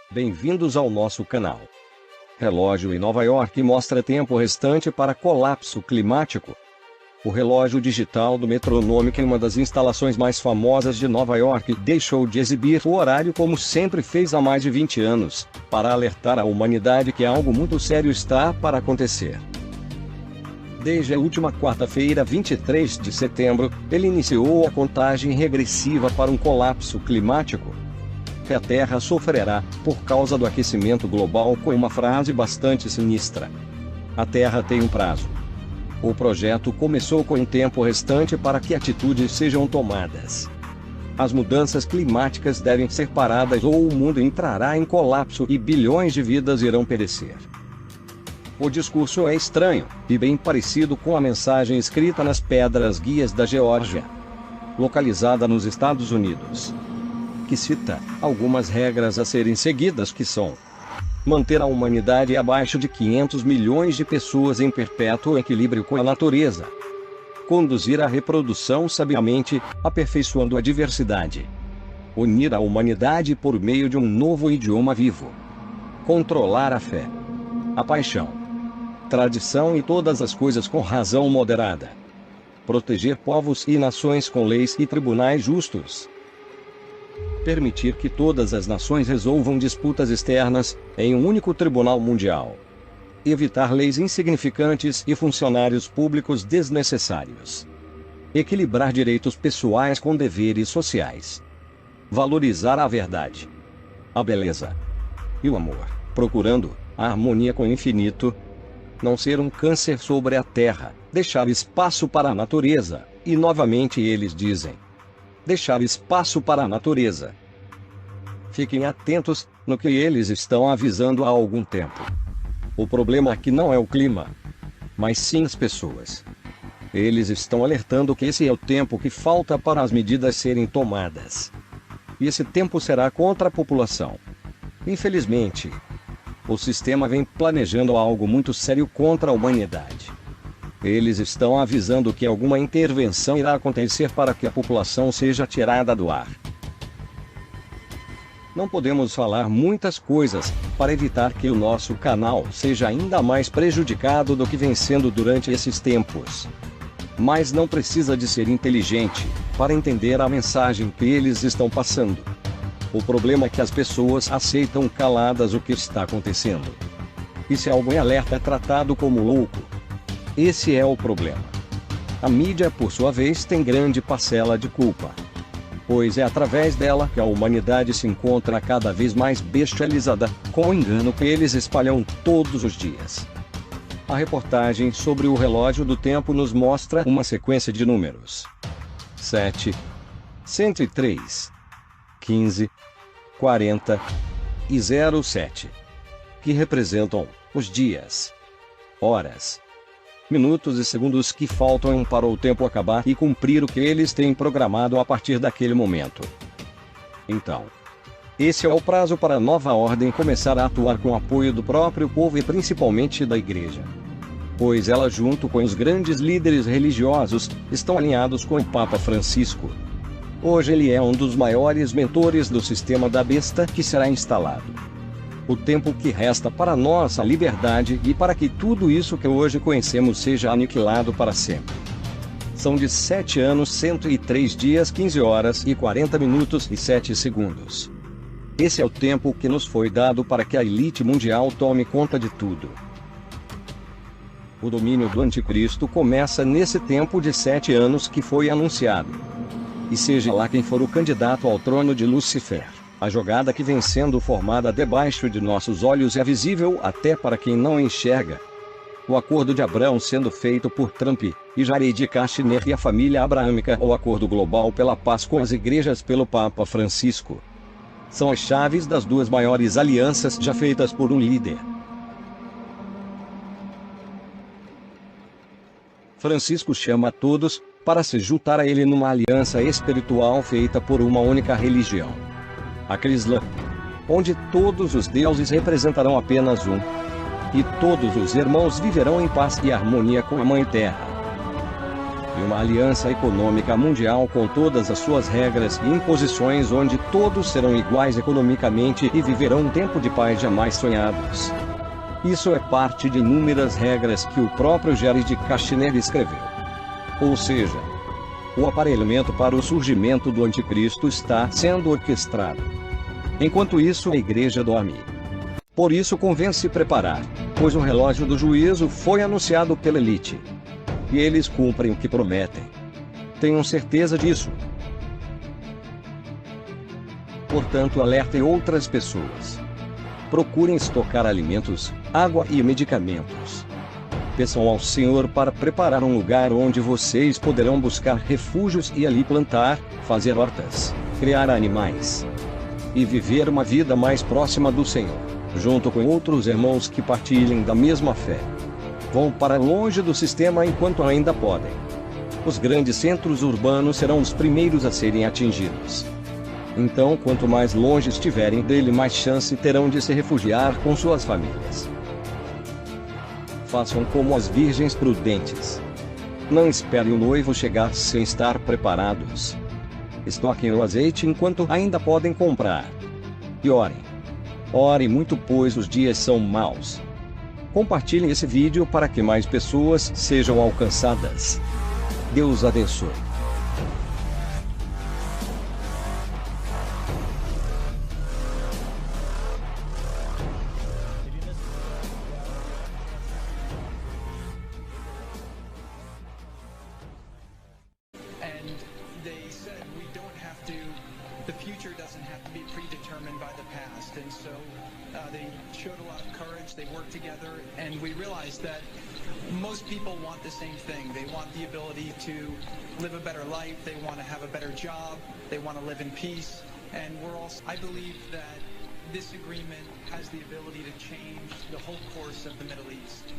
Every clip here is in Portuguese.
Bem-vindos ao nosso canal. Relógio em Nova York mostra tempo restante para colapso climático. O relógio digital do Metronomic, em uma das instalações mais famosas de Nova York, deixou de exibir o horário como sempre fez há mais de 20 anos, para alertar a humanidade que algo muito sério está para acontecer. Desde a última quarta-feira, 23 de setembro, ele iniciou a contagem regressiva para um colapso climático. Que a Terra sofrerá, por causa do aquecimento global, com uma frase bastante sinistra. A Terra tem um prazo. O projeto começou com um tempo restante para que atitudes sejam tomadas. As mudanças climáticas devem ser paradas ou o mundo entrará em colapso e bilhões de vidas irão perecer. O discurso é estranho, e bem parecido com a mensagem escrita nas pedras guias da Geórgia, localizada nos Estados Unidos, que cita algumas regras a serem seguidas, que são: manter a humanidade abaixo de 500 milhões de pessoas em perpétuo equilíbrio com a natureza, conduzir a reprodução sabiamente, aperfeiçoando a diversidade, unir a humanidade por meio de um novo idioma vivo, controlar a fé, a paixão, tradição e todas as coisas com razão moderada, proteger povos e nações com leis e tribunais justos, permitir que todas as nações resolvam disputas externas em um único tribunal mundial, evitar leis insignificantes e funcionários públicos desnecessários, equilibrar direitos pessoais com deveres sociais, valorizar a verdade, a beleza e o amor, procurando a harmonia com o infinito, não ser um câncer sobre a terra, deixar espaço para a natureza, e novamente eles dizem: deixar espaço para a natureza. Fiquem atentos no que eles estão avisando há algum tempo. O problema aqui não é o clima, mas sim as pessoas. Eles estão alertando que esse é o tempo que falta para as medidas serem tomadas. E esse tempo será contra a população. Infelizmente, o sistema vem planejando algo muito sério contra a humanidade. Eles estão avisando que alguma intervenção irá acontecer para que a população seja tirada do ar. Não podemos falar muitas coisas, para evitar que o nosso canal seja ainda mais prejudicado do que vem sendo durante esses tempos. Mas não precisa de ser inteligente, para entender a mensagem que eles estão passando. O problema é que as pessoas aceitam caladas o que está acontecendo. E se algum alerta é tratado como louco. Esse é o problema. A mídia, por sua vez, tem grande parcela de culpa, pois é através dela que a humanidade se encontra cada vez mais bestializada, com o engano que eles espalham todos os dias. A reportagem sobre o relógio do tempo nos mostra uma sequência de números: 7, 103, 15, 40 e 07, que representam os dias, horas, minutos e segundos que faltam para o tempo acabar e cumprir o que eles têm programado a partir daquele momento. Então, esse é o prazo para a nova ordem começar a atuar com o apoio do próprio povo e principalmente da igreja. Pois ela, junto com os grandes líderes religiosos, estão alinhados com o Papa Francisco. Hoje ele é um dos maiores mentores do sistema da besta que será instalado. O tempo que resta para nossa liberdade e para que tudo isso que hoje conhecemos seja aniquilado para sempre. São de 7 anos, 103 dias, 15 horas e 40 minutos e 7 segundos. Esse é o tempo que nos foi dado para que a elite mundial tome conta de tudo. O domínio do anticristo começa nesse tempo de 7 anos que foi anunciado. E seja lá quem for o candidato ao trono de Lúcifer, a jogada que vem sendo formada debaixo de nossos olhos é visível até para quem não enxerga. O acordo de Abraão sendo feito por Trump e Jared Kushner e a família abraâmica, o acordo global pela paz com as igrejas pelo Papa Francisco, são as chaves das duas maiores alianças já feitas por um líder. Francisco chama a todos para se juntar a ele numa aliança espiritual feita por uma única religião, a Cristã, onde todos os deuses representarão apenas um, e todos os irmãos viverão em paz e harmonia com a Mãe Terra. e uma aliança econômica mundial com todas as suas regras e imposições onde todos serão iguais economicamente e viverão um tempo de paz jamais sonhados. Isso é parte de inúmeras regras que o próprio Jared Kushner escreveu. Ou seja, o aparelhamento para o surgimento do anticristo está sendo orquestrado. Enquanto isso, a igreja dorme. Por isso convém se preparar, pois o relógio do juízo foi anunciado pela elite. E eles cumprem o que prometem. Tenham certeza disso. Portanto, alertem outras pessoas. Procurem estocar alimentos, água e medicamentos. Peçam ao Senhor para preparar um lugar onde vocês poderão buscar refúgios e ali plantar, fazer hortas, criar animais e viver uma vida mais próxima do Senhor, junto com outros irmãos que partilhem da mesma fé. Vão para longe do sistema enquanto ainda podem. Os grandes centros urbanos serão os primeiros a serem atingidos. Então, quanto mais longe estiverem dele, mais chance terão de se refugiar com suas famílias. Façam como as virgens prudentes. Não esperem o noivo chegar sem estar preparados. Estoquem o azeite enquanto ainda podem comprar. E orem. Orem muito, pois os dias são maus. Compartilhem esse vídeo para que mais pessoas sejam alcançadas. Deus abençoe. They said we don't have to, the future doesn't have to be predetermined by the past. And so they showed a lot of courage, they worked together, and we realized that most people want the same thing. They want the ability to live a better life, they want to have a better job, they want to live in peace. And we're also, I believe that this agreement has the ability to change the whole course of the Middle East.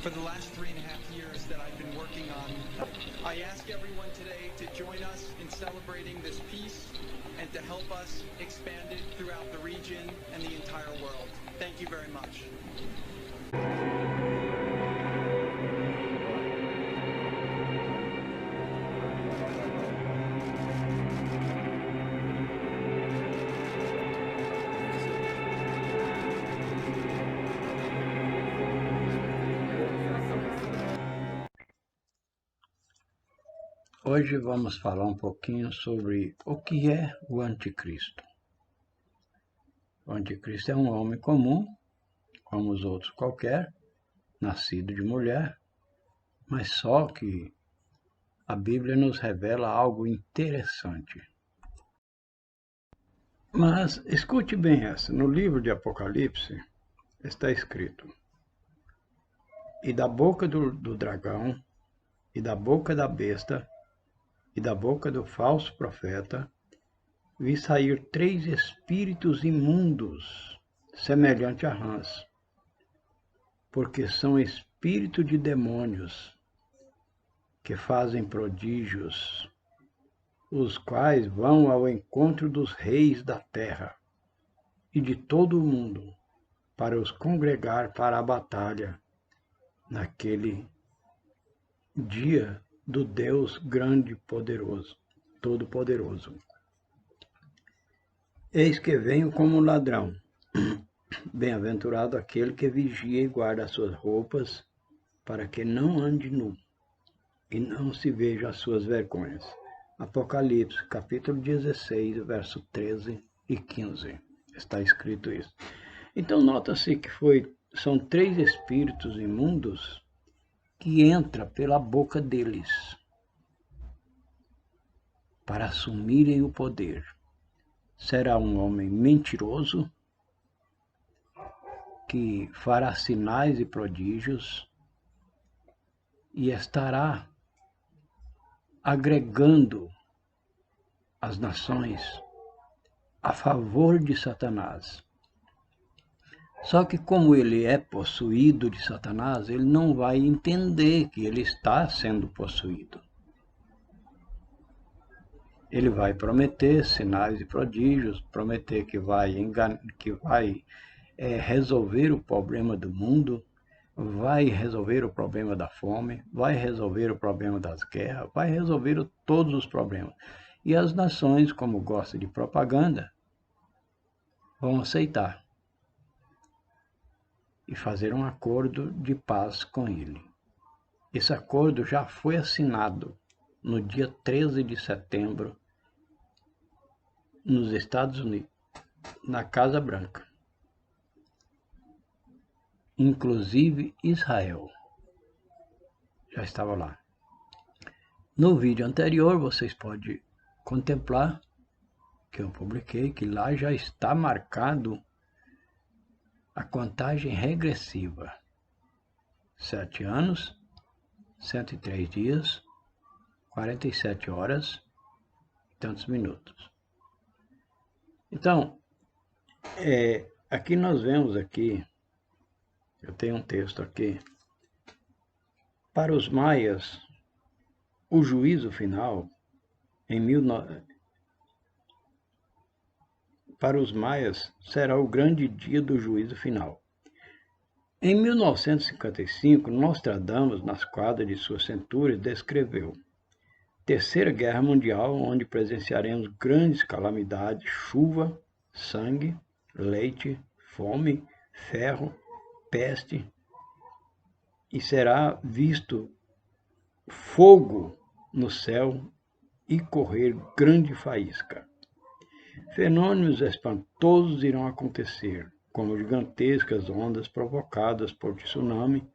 For the last 3.5 years that I've been working on, I ask everyone today to join us in celebrating this peace and to help us expand it throughout the region and the entire world. Thank you very much. Hoje vamos falar um pouquinho sobre o que é o anticristo. O anticristo é um homem comum, como os outros qualquer, nascido de mulher, mas só que a Bíblia nos revela algo interessante. Mas escute bem essa, no livro de Apocalipse está escrito: e da boca do dragão, e da boca da besta, e da boca do falso profeta, vi sair 3 espíritos imundos, semelhante a rãs, porque são espíritos de demônios, que fazem prodígios, os quais vão ao encontro dos reis da terra e de todo o mundo, para os congregar para a batalha, naquele dia do Deus grande e poderoso, todo-poderoso. Eis que venho como ladrão. Bem-aventurado aquele que vigia e guarda as suas roupas, para que não ande nu, e não se veja as suas vergonhas. Apocalipse, capítulo 16, verso 13 e 15. Está escrito isso. Então, nota-se que são 3 espíritos imundos que entra pela boca deles para assumirem o poder. Será um homem mentiroso que fará sinais e prodígios e estará agregando as nações a favor de Satanás. Só que como ele é possuído de Satanás, ele não vai entender que ele está sendo possuído. Ele vai prometer sinais e prodígios, prometer que vai resolver o problema do mundo, vai resolver o problema da fome, vai resolver o problema das guerras, vai resolver todos os problemas. E as nações, como gostam de propaganda, vão aceitar e fazer um acordo de paz com ele. Esse acordo já foi assinado no dia 13 de setembro nos Estados Unidos, na Casa Branca. Inclusive Israel já estava lá. No vídeo anterior vocês podem contemplar que eu publiquei que lá já está marcado a contagem regressiva. 7 anos, 103 dias, 47 horas e tantos minutos. Então, aqui nós vemos aqui, eu tenho um texto aqui, para os maias, o juízo final, para os maias, será o grande dia do juízo final. Em 1955, Nostradamus, nas quadras de sua centúria, descreveu Terceira Guerra Mundial, onde presenciaremos grandes calamidades, chuva, sangue, leite, fome, ferro, peste, e será visto fogo no céu e correr grande faísca. Fenômenos espantosos irão acontecer, como gigantescas ondas provocadas por tsunami,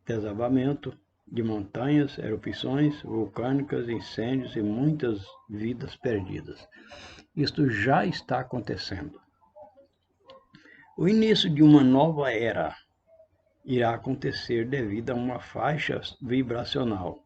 desabamento de montanhas, erupções vulcânicas, incêndios e muitas vidas perdidas. Isto já está acontecendo. O início de uma nova era irá acontecer devido a uma faixa vibracional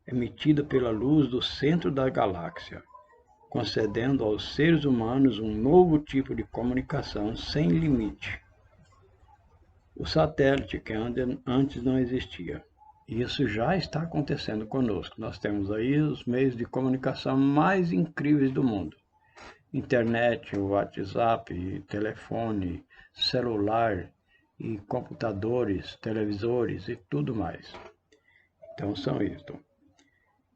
emitida pela luz do centro da galáxia, concedendo aos seres humanos um novo tipo de comunicação sem limite. O satélite, que antes não existia. Isso já está acontecendo conosco. Nós temos aí os meios de comunicação mais incríveis do mundo. Internet, WhatsApp, telefone, celular, e computadores, televisores e tudo mais. Então são isto.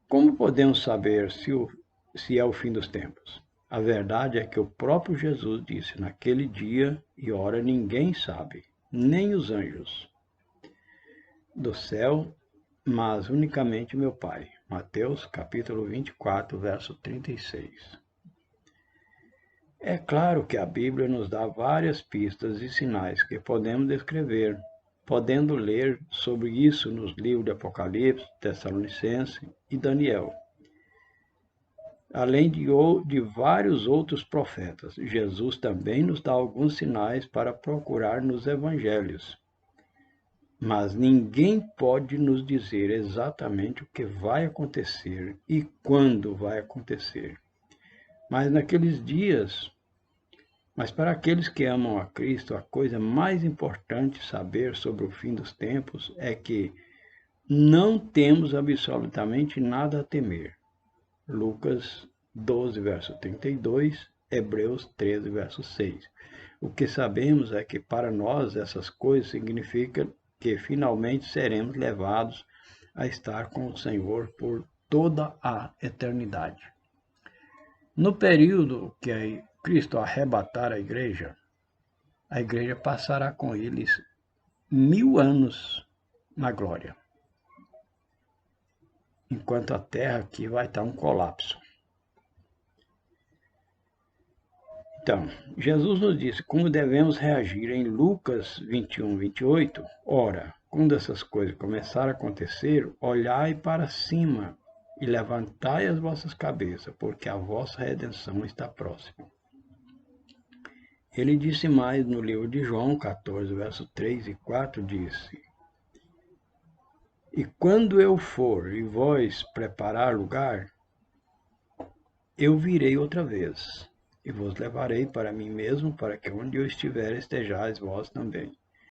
Como podemos saber se é o fim dos tempos? A verdade é que o próprio Jesus disse, naquele dia e hora ninguém sabe, nem os anjos do céu, mas unicamente meu Pai. Mateus capítulo 24, verso 36. É claro que a Bíblia nos dá várias pistas e sinais que podemos descrever, podendo ler sobre isso nos livros de Apocalipse, Tessalonicenses e Daniel. Além de vários outros profetas, Jesus também nos dá alguns sinais para procurar nos evangelhos. Mas ninguém pode nos dizer exatamente o que vai acontecer e quando vai acontecer. Mas para aqueles que amam a Cristo, a coisa mais importante saber sobre o fim dos tempos é que não temos absolutamente nada a temer. Lucas 12, verso 32, Hebreus 13, verso 6. O que sabemos é que para nós essas coisas significam que finalmente seremos levados a estar com o Senhor por toda a eternidade. No período que Cristo arrebatar a igreja passará com eles 1000 anos na glória. Enquanto a terra aqui vai estar um colapso. Então, Jesus nos disse como devemos reagir em Lucas 21, 28. Ora, quando essas coisas começarem a acontecer, olhai para cima e levantai as vossas cabeças, porque a vossa redenção está próxima. Ele disse mais no livro de João 14, verso 3 e 4, disse: E quando eu for e vós preparar lugar, eu virei outra vez, e vos levarei para mim mesmo, para que onde eu estiver estejais vós também.